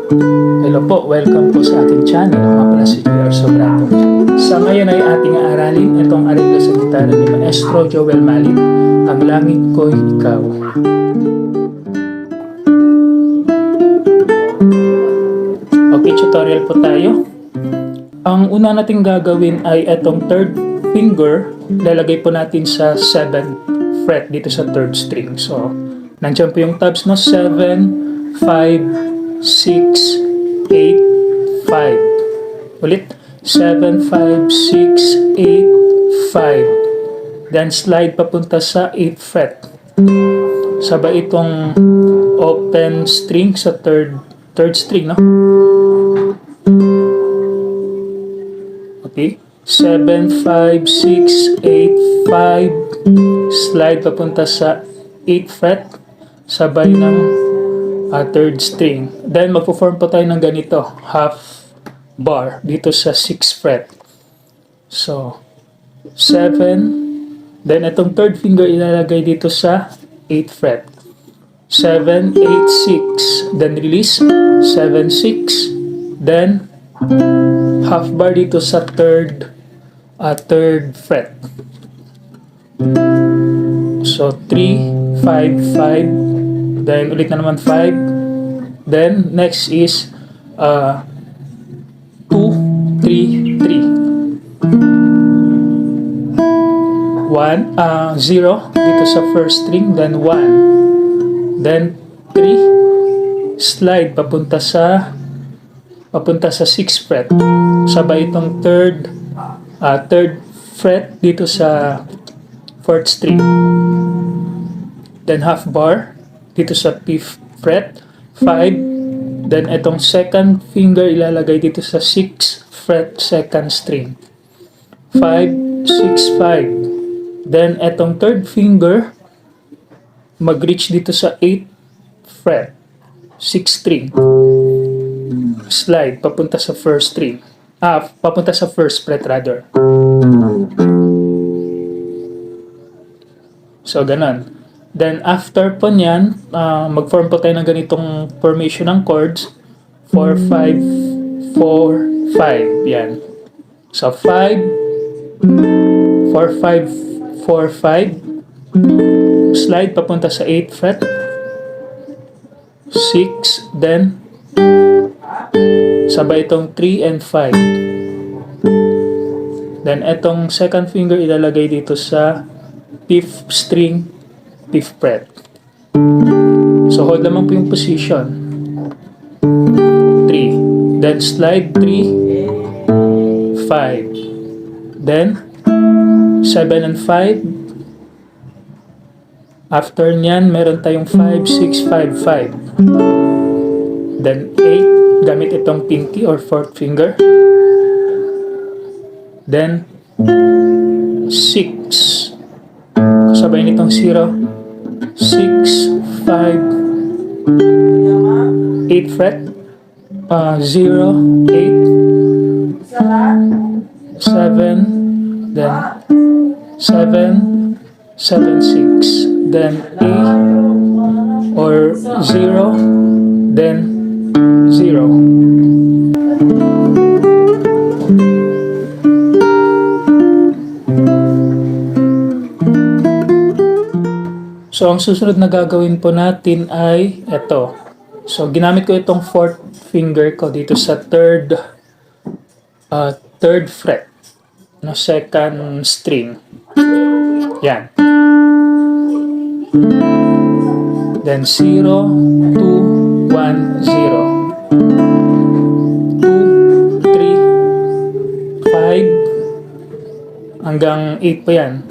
Hello po, welcome po sa ating channel. Ako pala si jrsobrado. Sa ngayon ay ating aaralin itong areglo sa gitara ni Maestro Joel Malit, Ang Langit Ko'y Ikaw. Okay, tutorial po tayo. Ang una nating gagawin ay itong third finger, lalagay po natin sa 7th fret dito sa 3rd string. So, nandiyan po yung tabs, no? 7, 5, 6, 8, 5. Ulit. 7, 5, 6, 8, 5. Then slide papunta sa 8th fret. Sabay itong open string sa third string, no? Okay. 7, 5, 6, 8, 5. Slide papunta sa 8th fret. Sabay ng 3rd string. Then magpo-form po tayo ng ganito, half bar dito sa 6th fret. So 7, then itong third finger ilalagay dito sa 8th fret. 7, 8, 6, then release. 7, 6, then half bar dito sa third fret. So 3, 5, 5. Then ulit na naman 5. Then next is 2, 3, 3. 1, 0 dito sa first string, then 1. Then 3. Slide papunta sa 6th fret. Sabay itong third fret dito sa 4th string. Then half bar dito sa 5th fret, 5. Then itong second finger ilalagay dito sa 6th fret, 2nd string. 5, 6, 5. Then itong third finger mag-reach dito sa 8th fret, 6th string. Slide papunta sa first string. Papunta sa first fret rather. So ganun. Then after po niyan, mag-form po tayo ng ganitong formation ng chords. 4, 5, 4, 5. Yan. So 5, 4, 5, 4, 5. Slide papunta sa 8th fret. 6, then sabay itong 3 and 5. Then itong second finger ilalagay dito sa 5th string, 5th fret. So hold naman po yung position. 3. Then slide 3, 5. Then 7 and 5. After nyan, meron tayong 5, 6, 5, 5. Then 8, gamit itong pinky or 4th finger. Then 6. Sabay nitong 0, 6, 5, 8 fret, 0, 8, 7, then 7, 7, 6, then A or 0, then 0. So, ang susunod na gagawin po natin ay ito. So, ginamit ko itong 4th finger ko dito sa 3rd fret, no, 2nd string. Yan. Then 0, 2, 1, 0. 2, 3, 5, hanggang 8 pa yan.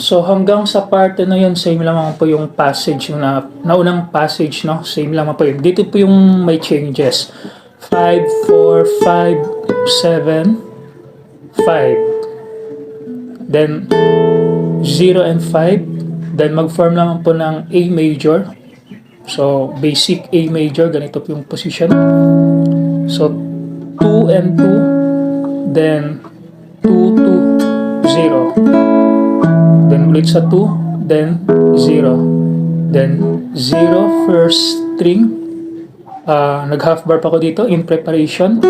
So hanggang sa parte na yun, same lamang po yung passage, yung naunang passage, no? Same lamang po yun. Dito po yung may changes. 5, 4, 5, 7, 5. Then 0 and 5. Then mag-form naman po ng A major. So basic A major, ganito po yung position. So 2 and 2, then 2, 2, 0. Then ulit sa 2, then 0. Then 0 first string. Nag half bar pa ako dito in preparation.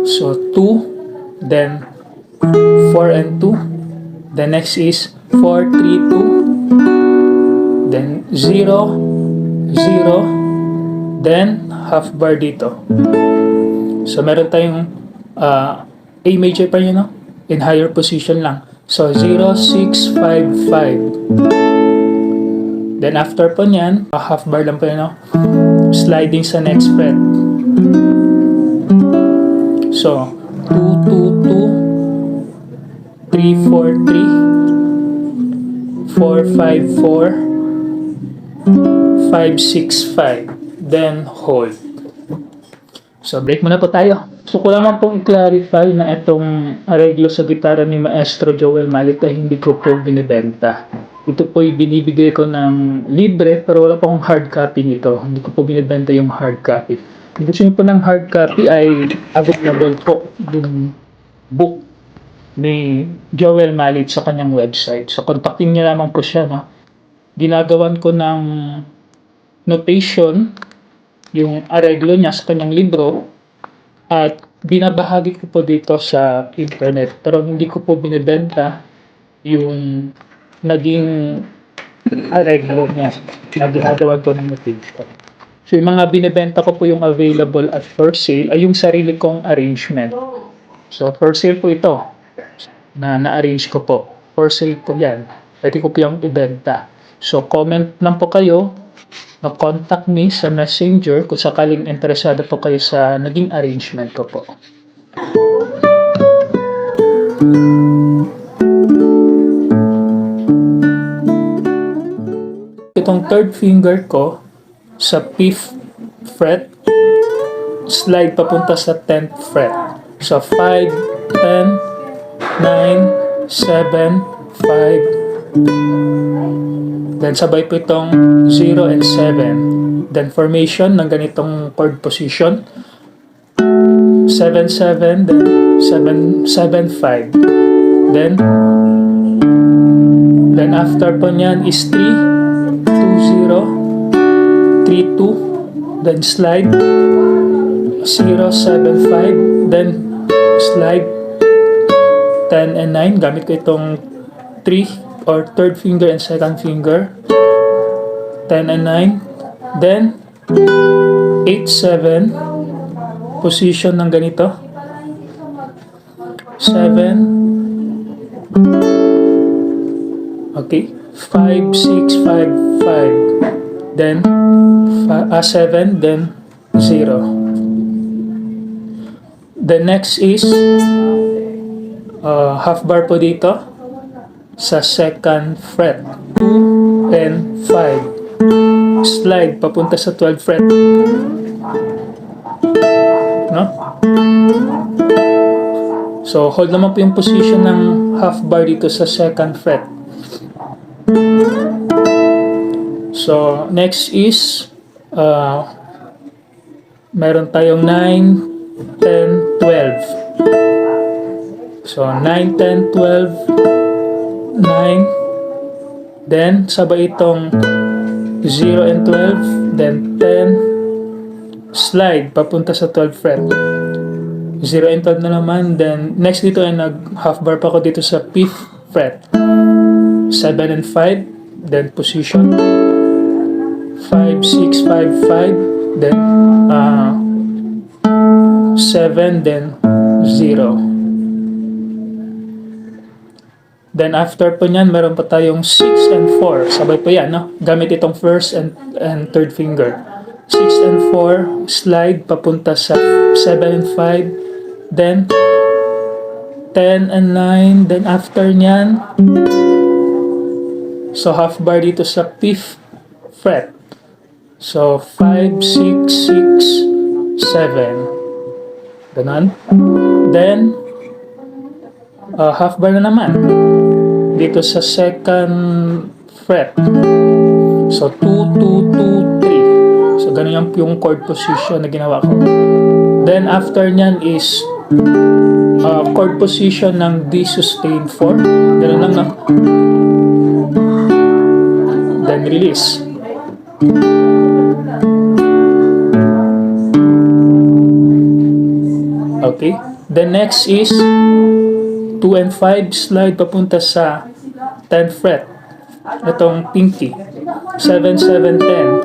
So 2, then 4 and 2. The next is 4, 3, 2. Then 0, 0. Then half bar dito. So meron tayong A major pa yun, no? In higher position lang. So 0, 6, 5, 5. Then after po nyan, half bar lang po yun, no? Sliding sa next fret. So 2, 2, 2, 3, 4, 3, 4, 5, 4, 5, 6, 5. Then hold. So break muna po tayo. So ko lang pong i-clarify na itong areglo sa gitara ni Maestro Joel Mallet ay hindi ko po binibenta. Ito po binibigay ko ng libre pero wala pa akong hard copy nito. Hindi ko po binibenta yung hard copy. Kung gusto niyo po ng hard copy ay available po yung book ni Joel Mallet sa kanyang website. So kontakin niyo lamang po siya. No? Ginagawan ko ng notation yung areglo niya sa kanyang libro at binabahagi ko po dito sa internet pero hindi ko po binibenta yung naging areglo niya na ginagawa ko ng notation. So yung mga binibenta ko po yung available at for sale ay yung sarili kong arrangement. So for sale po ito na na-arrange ko po. For sale po yan. Pwede ko po yung ibenta. So comment lang po kayo na-contact me sa messenger kung sakaling interesado po kayo sa naging arrangement ko po. Itong third finger ko sa 5th fret, slide papunta sa 10th fret. So 5, 10, 9, 7, 5, then sabay po itong 0 and 7. Then formation ng ganitong chord position. 7, 7, then 7, 7, 5. Then after po niyan is 3, 2, 0, 3, 2. Then slide 0, 7, 5. Then slide 10 and 9. Gamit ko itong 3 or third finger and second finger, 10 and 9, then 8, 7, position ng ganito, 7, okay, 5, 6, 5, 5, then 7, then 0. The next is half bar po dito sa second fret, 2 and 5. Slide papunta sa 12th fret. No? So hold naman po yung position ng half bar dito sa second fret. So next is meron tayong 9, 10, 12. So 9, 10, 12, 9, then sabay itong 0 and 12, then 10, slide papunta sa 12th fret, 0 and 12 na naman. Then next dito ay nag half bar pa ako dito sa 5th fret, 7 and 5, then position 5, 6, 5, 5, then 7, then 0. Then after po niyan, meron pa tayong 6 and 4. Sabay po yan, no? Gamit itong first and third finger. 6 and 4, slide papunta sa 7 and 5. Then 10 and 9. Then after niyan, so half bar dito sa 5th fret. So 5, 6, 6, 7. Ganon. Then half bar na naman dito sa second fret. So 2, 2, 2, 3. So ganun yung chord position na ginawa ko. Then after nyan is chord position ng D sustain 4. Ganun lang, no? Then release. Okay. Then next is 2 and 5 slide papunta sa 10th fret. Itong pinky. 7, 7, 10.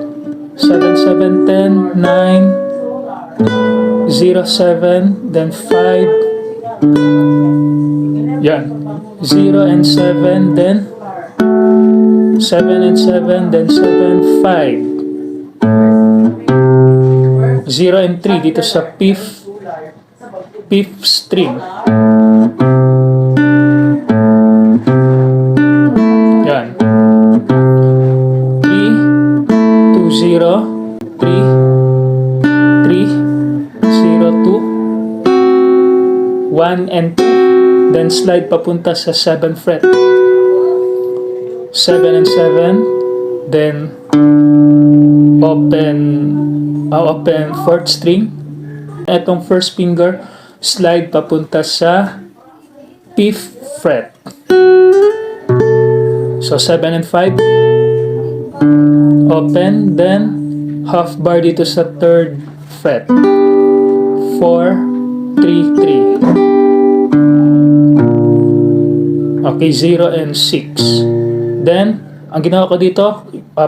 7, 7, 10, 9, 0, 7, then 5. Yan. 0 and 7, then 7 and 7, then 7, 5. 0 and 3 dito sa fifth string. Yan. 3, 2, 0, 3, 3, 0, 2, 1 and 2. Then slide papunta sa 7th fret. 7 and 7, then open 4th string. Etong first finger, slide papunta sa 5th fret. So 7 and 5, open, then half bar dito sa 3rd fret. 4, 3, 3. Okay, 0 and 6. Then, ang ginawa ko dito,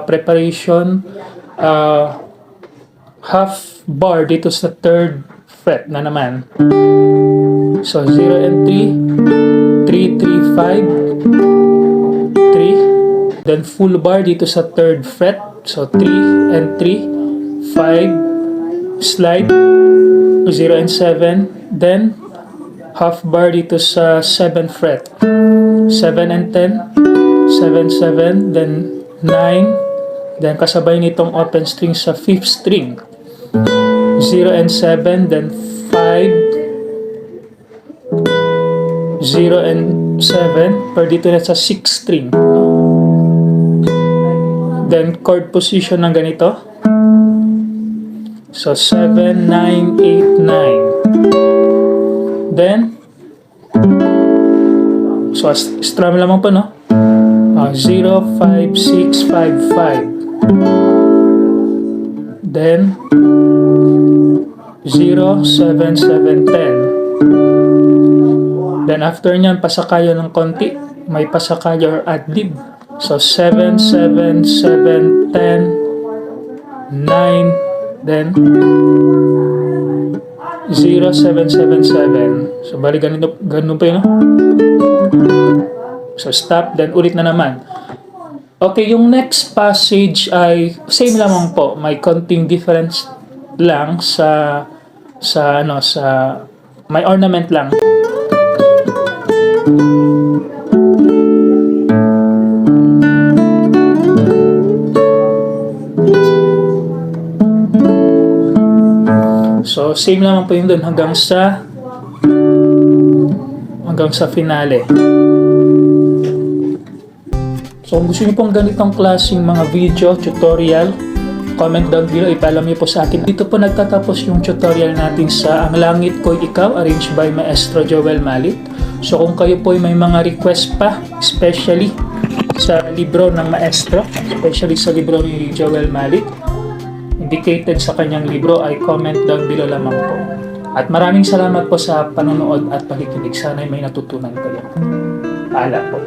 preparation, half bar dito sa 3rd fret na naman. So, 0 and 3, 3, 3, 5, 3. Then, full bar dito sa 3rd fret. So, 3 and 3, 5, slide, 0 and 7. Then, half bar dito sa 7th fret. 7 and 10, 7, 7, then 9, then kasabay nitong open string sa 5th string. 0 and 7, then 5, 0 and 7, per dito na sa 6th string. Then chord position ng ganito. So 7, 9, 8, 9. Then, so strum lamang po, no? 0, 5, 6, 5, 5. Then 0, 7, 7, 10. Then after nyan, pasakayo ng konti. May pasakayo or ad-lib. So 7, 7, 7, 10, 9, then 0, 7, 7, 7. So bali ganun pa yun, no? So stop, then ulit na naman. Okay, yung next passage ay same lamang po. May konting difference lang sa may ornament lang. So same lamang po yun dun hanggang sa finale. So kung gusto niyo pong ganitong klaseng mga video, tutorial, comment down below, ipaalam niyo po sa akin. Dito po nagtatapos yung tutorial natin sa Ang Langit Ko'y Ikaw, arranged by Maestro Joel Malit. So kung kayo po ay may mga request pa, especially sa libro ng Maestro, especially sa libro ni Joel Malit, indicated sa kanyang libro, ay comment down below lamang po. At maraming salamat po sa panonood at pakikinig. Sana'y may natutunan kayo. Paalam po.